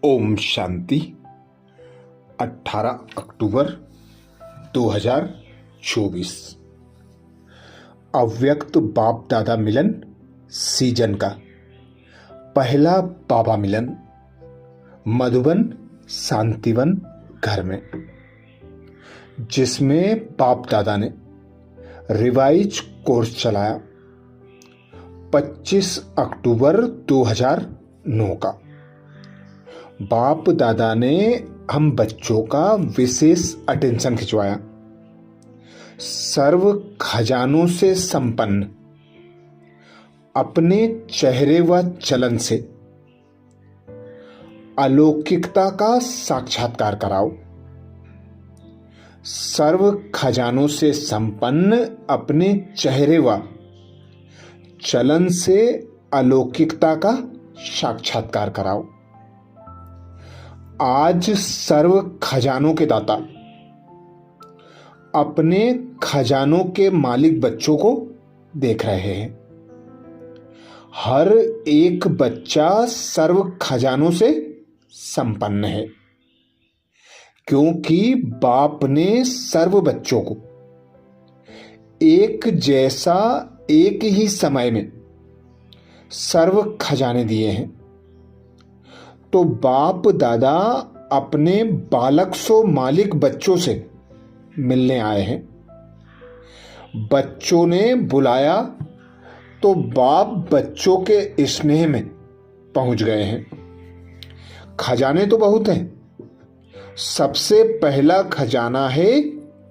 ओम शांति। 18 अक्टूबर 2024 अव्यक्त बाप दादा मिलन सीजन का पहला बाबा मिलन मधुबन शांतिवन घर में, जिसमें बाप दादा ने रिवाइज कोर्स चलाया 25 अक्टूबर 2009 का। बाप दादा ने हम बच्चों का विशेष अटेंशन खिंचवाया। सर्व खजानों से संपन्न अपने चेहरे व चलन से अलौकिकता का साक्षात्कार कराओ। सर्व खजानों से संपन्न अपने चेहरे व चलन से अलौकिकता का साक्षात्कार कराओ। आज सर्व खजानों के दाता अपने खजानों के मालिक बच्चों को देख रहे हैं। हर एक बच्चा सर्व खजानों से संपन्न है, क्योंकि बाप ने सर्व बच्चों को एक जैसा एक ही समय में सर्व खजाने दिए हैं। तो बाप दादा अपने बालक सो मालिक बच्चों से मिलने आए हैं। बच्चों ने बुलाया तो बाप बच्चों के स्नेह में पहुंच गए हैं। खजाने तो बहुत हैं। सबसे पहला खजाना है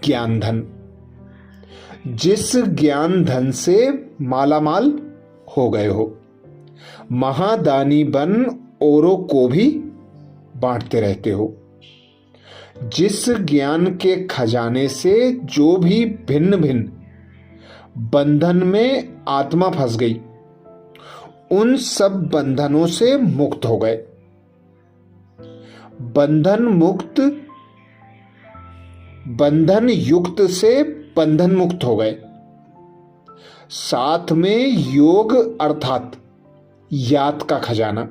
ज्ञान धन। जिस ज्ञान धन से मालामाल हो गए हो, महादानी बन औरों को भी बांटते रहते हो। जिस ज्ञान के खजाने से जो भी भिन्न भिन्न बंधन में आत्मा फंस गई, उन सब बंधनों से मुक्त हो गए। बंधन युक्त से बंधन मुक्त हो गए। साथ में योग अर्थात याद का खजाना,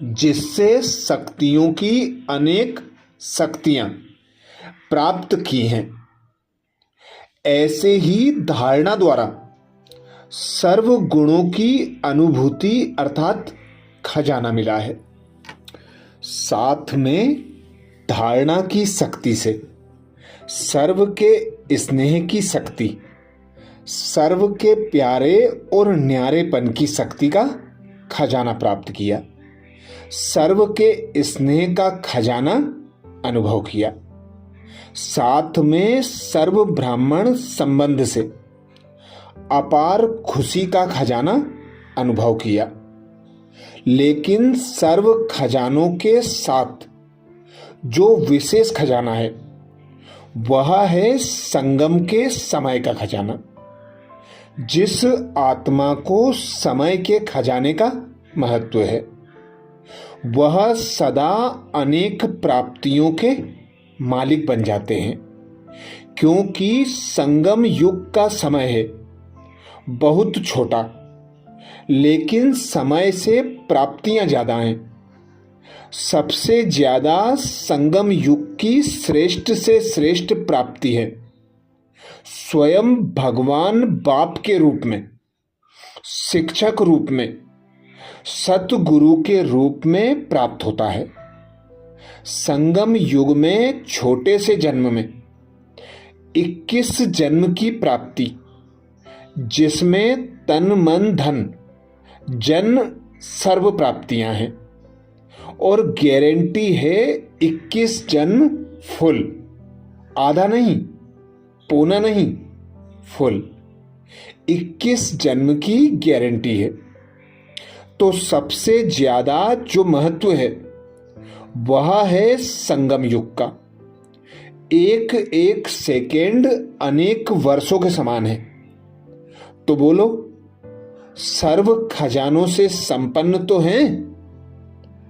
जिससे शक्तियों की अनेक शक्तियां प्राप्त की हैं। ऐसे ही धारणा द्वारा सर्व गुणों की अनुभूति अर्थात खजाना मिला है। साथ में धारणा की शक्ति से सर्व के स्नेह की शक्ति, सर्व के प्यारे और न्यारेपन की शक्ति का खजाना प्राप्त किया। सर्व के स्नेह का खजाना अनुभव किया। साथ में सर्व ब्राह्मण संबंध से अपार खुशी का खजाना अनुभव किया। लेकिन सर्व खजानों के साथ जो विशेष खजाना है, वह है संगम के समय का खजाना। जिस आत्मा को समय के खजाने का महत्व है, वह सदा अनेक प्राप्तियों के मालिक बन जाते हैं। क्योंकि संगम युग का समय है बहुत छोटा, लेकिन समय से प्राप्तियां ज्यादा हैं। सबसे ज्यादा संगम युग की श्रेष्ठ से श्रेष्ठ प्राप्ति है स्वयं भगवान बाप के रूप में, शिक्षक रूप में, सतगुरु के रूप में प्राप्त होता है। संगम युग में छोटे से जन्म में 21 जन्म की प्राप्ति, जिसमें तन मन धन जन सर्व प्राप्तियां हैं, और गारंटी है 21 जन्म फुल, आधा नहीं, पौना नहीं, फुल 21 जन्म की गारंटी है। तो सबसे ज्यादा जो महत्व है वह है संगम युग का। एक एक सेकेंड अनेक वर्षों के समान है। तो बोलो, सर्व खजानों से संपन्न तो हैं,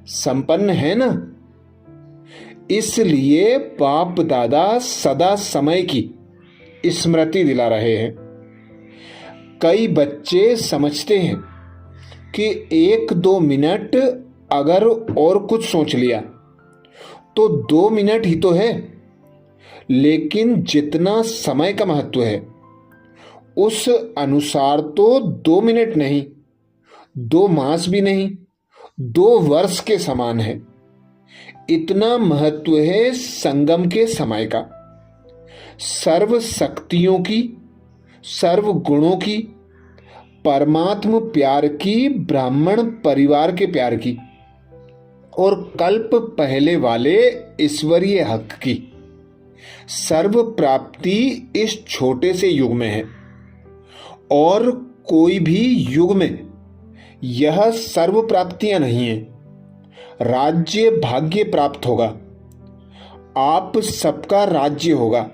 संपन्न है ना? इसलिए बाप दादा सदा समय की स्मृति दिला रहे हैं। कई बच्चे समझते हैं कि 1-2 मिनट अगर और कुछ सोच लिया तो 2 मिनट ही तो है, लेकिन जितना समय का महत्व है उस अनुसार तो 2 मिनट नहीं, 2 मास भी नहीं, 2 वर्ष के समान है। इतना महत्व है संगम के समय का, सर्व शक्तियों की, सर्व गुणों की, परमात्म प्यार की, ब्राह्मण परिवार के प्यार की, और कल्प पहले वाले ईश्वरीय हक की। सर्व प्राप्ति इस छोटे से युग में है, और कोई भी युग में यह सर्व प्राप्तियां नहीं है। राज्य भाग्य प्राप्त होगा, आप सबका राज्य होगा,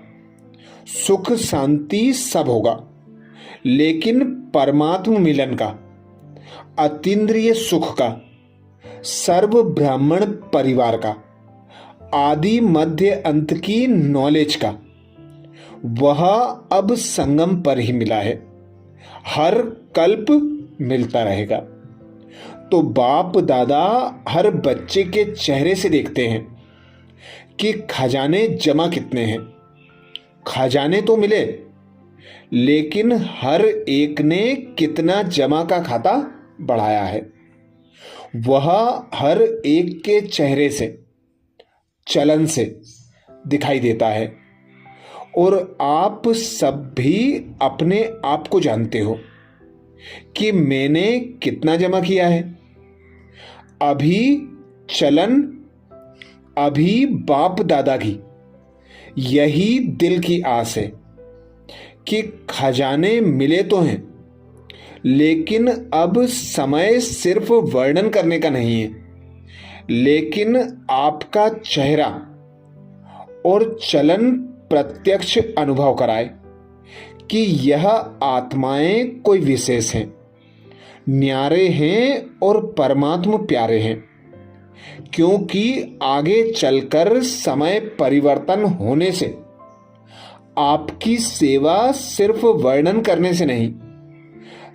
सुख शांति सब होगा, लेकिन परमात्म मिलन का, अतीन्द्रिय सुख का, सर्व ब्राह्मण परिवार का, आदि मध्य अंत की नॉलेज का, वह अब संगम पर ही मिला है, हर कल्प मिलता रहेगा। तो बाप दादा हर बच्चे के चेहरे से देखते हैं कि खजाने जमा कितने हैं। खजाने तो मिले, लेकिन हर एक ने कितना जमा का खाता बढ़ाया है, वह हर एक के चेहरे से, चलन से दिखाई देता है। और आप सब भी अपने आप को जानते हो कि मैंने कितना जमा किया है। अभी चलन, अभी बाप दादा की यही दिल की आस है कि खजाने मिले तो हैं, लेकिन अब समय सिर्फ वर्णन करने का नहीं है, लेकिन आपका चेहरा और चलन प्रत्यक्ष अनुभव कराए कि यह आत्माएं कोई विशेष हैं, न्यारे हैं और परमात्मा प्यारे हैं। क्योंकि आगे चलकर समय परिवर्तन होने से आपकी सेवा सिर्फ वर्णन करने से नहीं,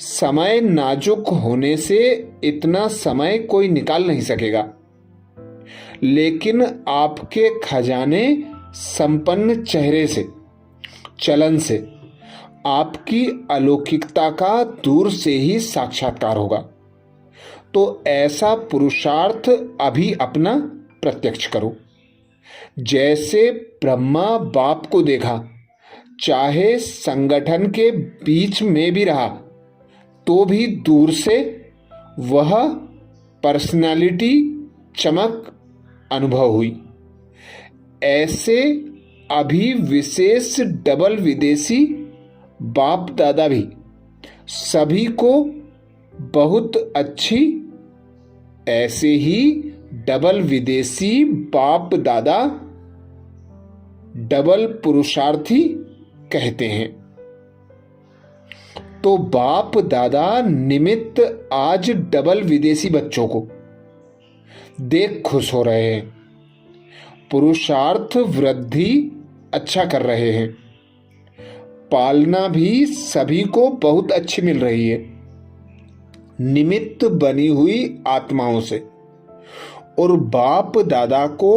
समय नाजुक होने से इतना समय कोई निकाल नहीं सकेगा, लेकिन आपके खजाने संपन्न चेहरे से, चलन से, आपकी अलौकिकता का दूर से ही साक्षात्कार होगा। तो ऐसा पुरुषार्थ अभी अपना प्रत्यक्ष करो। जैसे ब्रह्मा बाप को देखा, चाहे संगठन के बीच में भी रहा तो भी दूर से वह पर्सनालिटी चमक अनुभव हुई। ऐसे अभी विशेष डबल विदेशी बाप दादा भी सभी को बहुत अच्छी, ऐसे ही डबल विदेशी बाप दादा डबल पुरुषार्थी कहते हैं। तो बाप दादा निमित्त आज डबल विदेशी बच्चों को देख खुश हो रहे हैं, पुरुषार्थ वृद्धि अच्छा कर रहे हैं, पालना भी सभी को बहुत अच्छी मिल रही है, निमित्त बनी हुई आत्माओं से। और बाप दादा को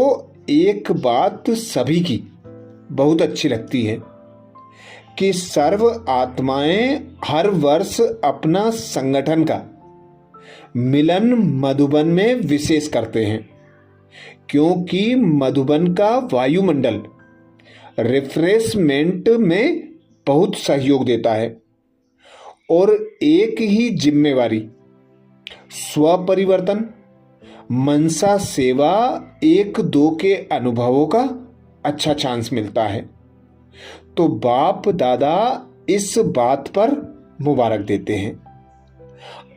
एक बात सभी की बहुत अच्छी लगती है कि सर्व आत्माएं हर वर्ष अपना संगठन का मिलन मधुबन में विशेष करते हैं, क्योंकि मधुबन का वायुमंडल रिफ्रेशमेंट में बहुत सहयोग देता है। और एक ही जिम्मेवारी, स्वपरिवर्तन, मनसा सेवा, एक दो के अनुभवों का अच्छा चांस मिलता है। तो बाप दादा इस बात पर मुबारक देते हैं।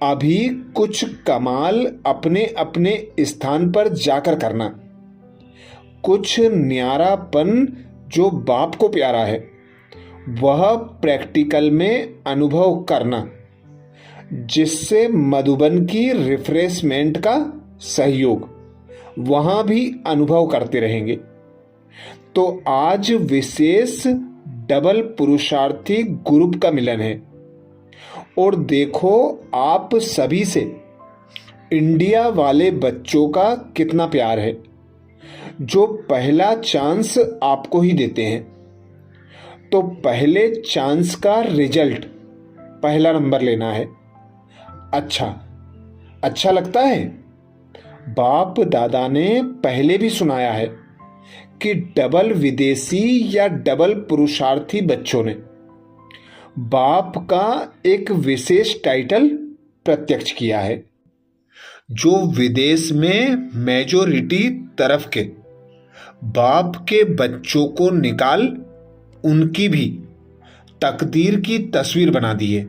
अभी कुछ कमाल अपने अपने स्थान पर जाकर करना, कुछ न्यारापन जो बाप को प्यारा है वह प्रैक्टिकल में अनुभव करना, जिससे मधुबन की रिफ्रेशमेंट का सहयोग वहां भी अनुभव करते रहेंगे। तो आज विशेष डबल पुरुषार्थी ग्रुप का मिलन है। और देखो, आप सभी से इंडिया वाले बच्चों का कितना प्यार है, जो पहला चांस आपको ही देते हैं। तो पहले चांस का रिजल्ट पहला नंबर लेना है। अच्छा लगता है। बाप दादा ने पहले भी सुनाया है कि डबल विदेशी या डबल पुरुषार्थी बच्चों ने बाप का एक विशेष टाइटल प्रत्यक्ष किया है, जो विदेश में मेजॉरिटी तरफ के बाप के बच्चों को निकाल उनकी भी तकदीर की तस्वीर बना दी है।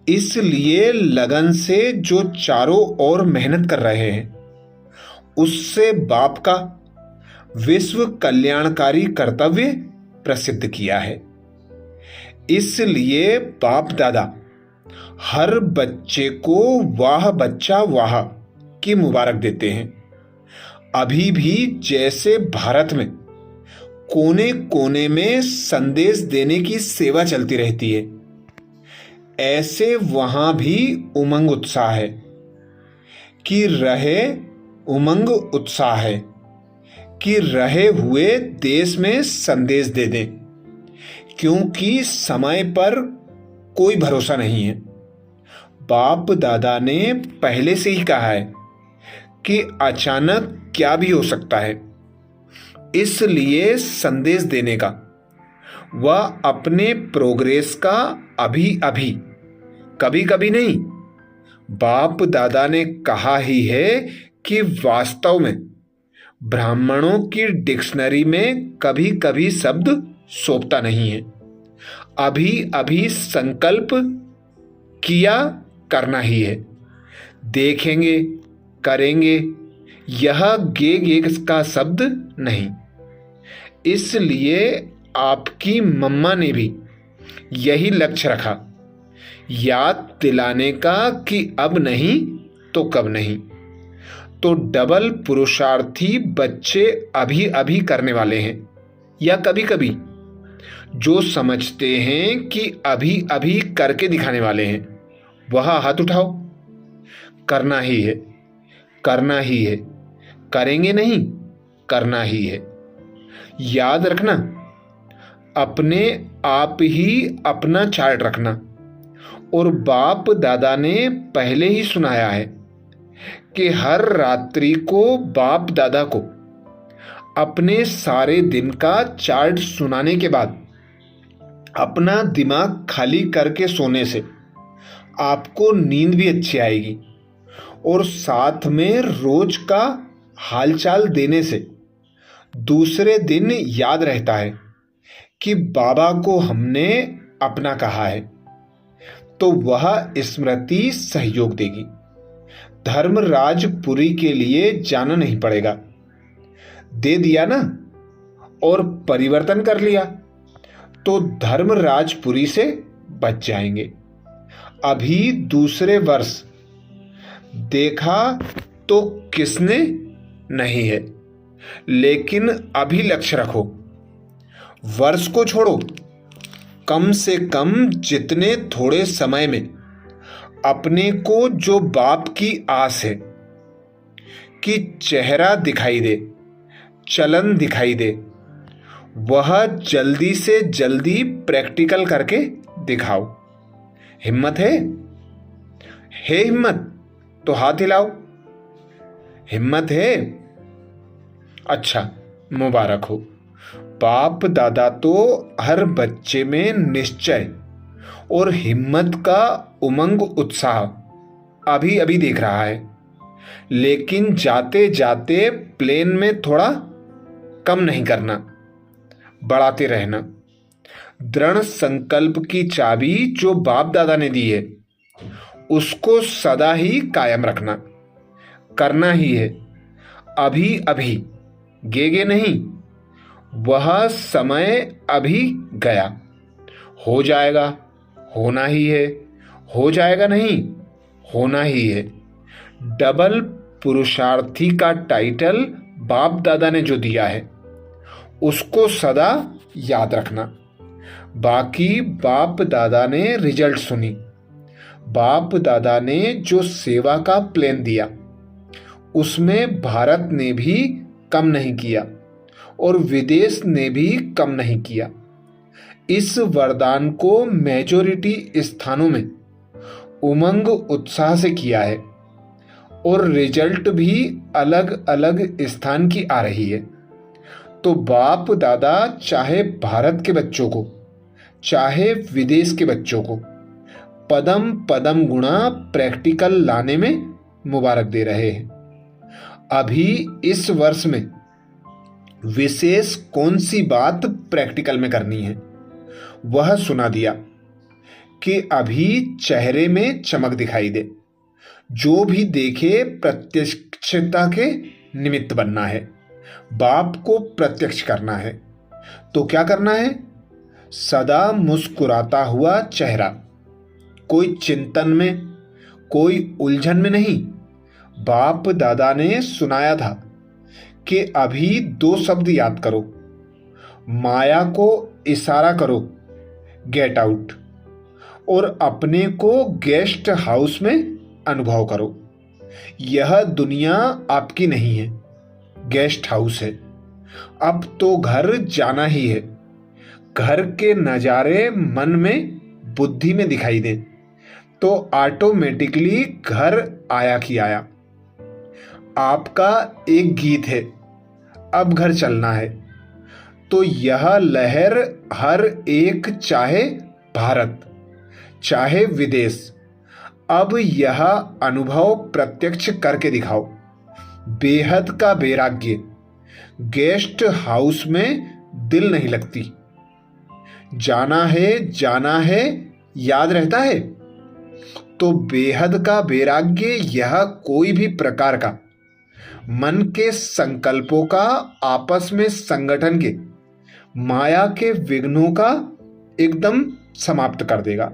इसलिए लगन से जो चारों ओर मेहनत कर रहे हैं, उससे बाप का विश्व कल्याणकारी कर्तव्य प्रसिद्ध किया है। इसलिए बाप दादा हर बच्चे को वाह बच्चा वाह की मुबारक देते हैं। अभी भी जैसे भारत में कोने कोने में संदेश देने की सेवा चलती रहती है, ऐसे वहां भी उमंग उत्साह है कि रहे उमंग उत्साह है कि रहे हुए देश में संदेश दे दें, क्योंकि समय पर कोई भरोसा नहीं है। बाप दादा ने पहले से ही कहा है कि अचानक क्या भी हो सकता है, इसलिए संदेश देने का व अपने प्रोग्रेस का अभी अभी कभी कभी नहीं, बाप दादा ने कहा ही है कि वास्तव में ब्राह्मणों की डिक्शनरी में कभी कभी शब्द सोपता नहीं है। अभी अभी संकल्प किया करना ही है। देखेंगे करेंगे, यह गे का शब्द नहीं। इसलिए आपकी मम्मा ने भी यही लक्ष्य रखा, याद दिलाने का कि अब नहीं तो कब नहीं। तो डबल पुरुषार्थी बच्चे अभी अभी करने वाले हैं, या कभी कभी जो समझते हैं कि अभी अभी करके दिखाने वाले हैं, वह हाथ उठाओ। करना ही है, करना ही है, करेंगे नहीं, करना ही है। याद रखना, अपने आप ही अपना चार्ट रखना। और बाप दादा ने पहले ही सुनाया है कि हर रात्रि को बाप दादा को अपने सारे दिन का चार्ट सुनाने के बाद अपना दिमाग खाली करके सोने से आपको नींद भी अच्छी आएगी, और साथ में रोज का हालचाल देने से दूसरे दिन याद रहता है कि बाबा को हमने अपना कहा है, तो वह स्मृति सहयोग देगी। धर्मराजपुरी के लिए जाना नहीं पड़ेगा। दे दिया ना और परिवर्तन कर लिया तो धर्मराजपुरी से बच जाएंगे। अभी दूसरे वर्ष देखा तो किसने नहीं है, लेकिन अभी लक्ष्य रखो। वर्ष को छोड़ो, कम से कम जितने थोड़े समय में अपने को जो बाप की आस है कि चेहरा दिखाई दे, चलन दिखाई दे, वह जल्दी से जल्दी प्रैक्टिकल करके दिखाओ। हिम्मत है हिम्मत तो हाथ हिलाओ। हिम्मत है? अच्छा, मुबारक हो। बाप दादा तो हर बच्चे में निश्चय और हिम्मत का उमंग उत्साह अभी अभी देख रहा है, लेकिन जाते जाते प्लेन में थोड़ा कम नहीं करना, बढ़ाते रहना। दृढ़ संकल्प की चाबी जो बाप दादा ने दी है, उसको सदा ही कायम रखना। करना ही है, अभी अभी, गे नहीं। वह समय अभी गया, हो जाएगा, होना ही है, हो जाएगा नहीं, होना ही है। डबल पुरुषार्थी का टाइटल बाप दादा ने जो दिया है, उसको सदा याद रखना। बाकी बाप दादा ने रिजल्ट सुनी, बाप दादा ने जो सेवा का प्लान दिया उसमें भारत ने भी कम नहीं किया और विदेश ने भी कम नहीं किया। इस वरदान को मेजॉरिटी स्थानों में उमंग उत्साह से किया है और रिजल्ट भी अलग अलग स्थान की आ रही है। तो बाप दादा चाहे भारत के बच्चों को चाहे विदेश के बच्चों को पदम पदम गुणा प्रैक्टिकल लाने में मुबारक दे रहे हैं। अभी इस वर्ष में विशेष कौन सी बात प्रैक्टिकल में करनी है वह सुना दिया कि अभी चेहरे में चमक दिखाई दे। जो भी देखे प्रत्यक्षता के निमित्त बनना है, बाप को प्रत्यक्ष करना है। तो क्या करना है? सदा मुस्कुराता हुआ चेहरा, कोई चिंतन में कोई उलझन में नहीं। बाप दादा ने सुनाया था कि अभी 2 शब्द याद करो, माया को इशारा करो गेट आउट, और अपने को गेस्ट हाउस में अनुभव करो। यह दुनिया आपकी नहीं है, गेस्ट हाउस है। अब तो घर जाना ही है। घर के नज़ारे मन में बुद्धि में दिखाई दे तो ऑटोमेटिकली घर आया कि आया। आपका एक गीत है, अब घर चलना है। तो यह लहर हर एक, चाहे भारत चाहे विदेश, अब यह अनुभव प्रत्यक्ष करके दिखाओ। बेहद का वैराग्य, गेस्ट हाउस में दिल नहीं लगती। जाना है याद रहता है। तो बेहद का वैराग्य यह कोई भी प्रकार का मन के संकल्पों का आपस में संगठन के माया के विघ्नों का एकदम समाप्त कर देगा।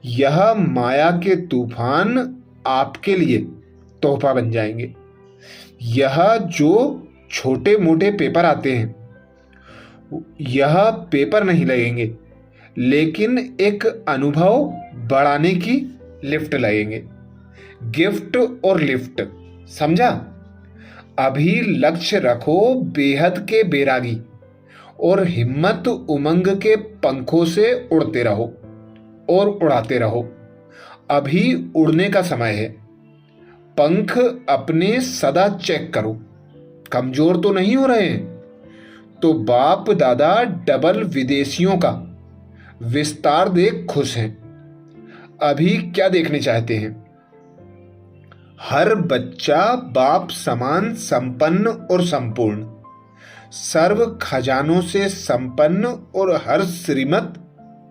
यह माया के तूफान आपके लिए तोहफा बन जाएंगे। यह जो छोटे मोटे पेपर आते हैं, यह पेपर नहीं लगेंगे, लेकिन एक अनुभव बढ़ाने की लिफ्ट लगेंगे। गिफ्ट और लिफ्ट, समझा? अभी लक्ष्य रखो बेहद के बैरागी और हिम्मत उमंग के पंखों से उड़ते रहो और उड़ाते रहो। अभी उड़ने का समय है। पंख अपने सदा चेक करो, कमजोर तो नहीं हो रहे हैं। तो बाप दादा डबल विदेशियों का विस्तार देख खुश हैं। अभी क्या देखने चाहते हैं? हर बच्चा बाप समान संपन्न और संपूर्ण, सर्व खजानों से संपन्न और हर श्रीमत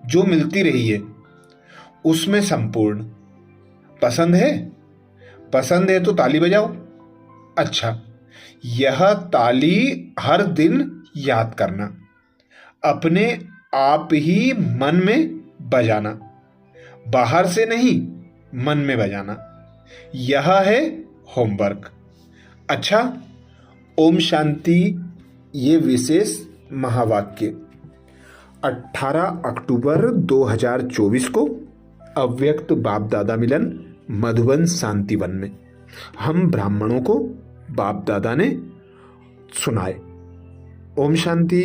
जो मिलती रही है उसमें संपूर्ण। पसंद है? पसंद है तो ताली बजाओ। अच्छा, यह ताली हर दिन याद करना, अपने आप ही मन में बजाना, बाहर से नहीं, मन में बजाना। यह है होमवर्क। अच्छा, ओम शांति। ये विशेष महावाक्य 18 अक्टूबर 2024 को अव्यक्त बाप दादा मिलन मधुबन शांतिवन में हम ब्राह्मणों को बाप दादा ने सुनाए। ओम शांति।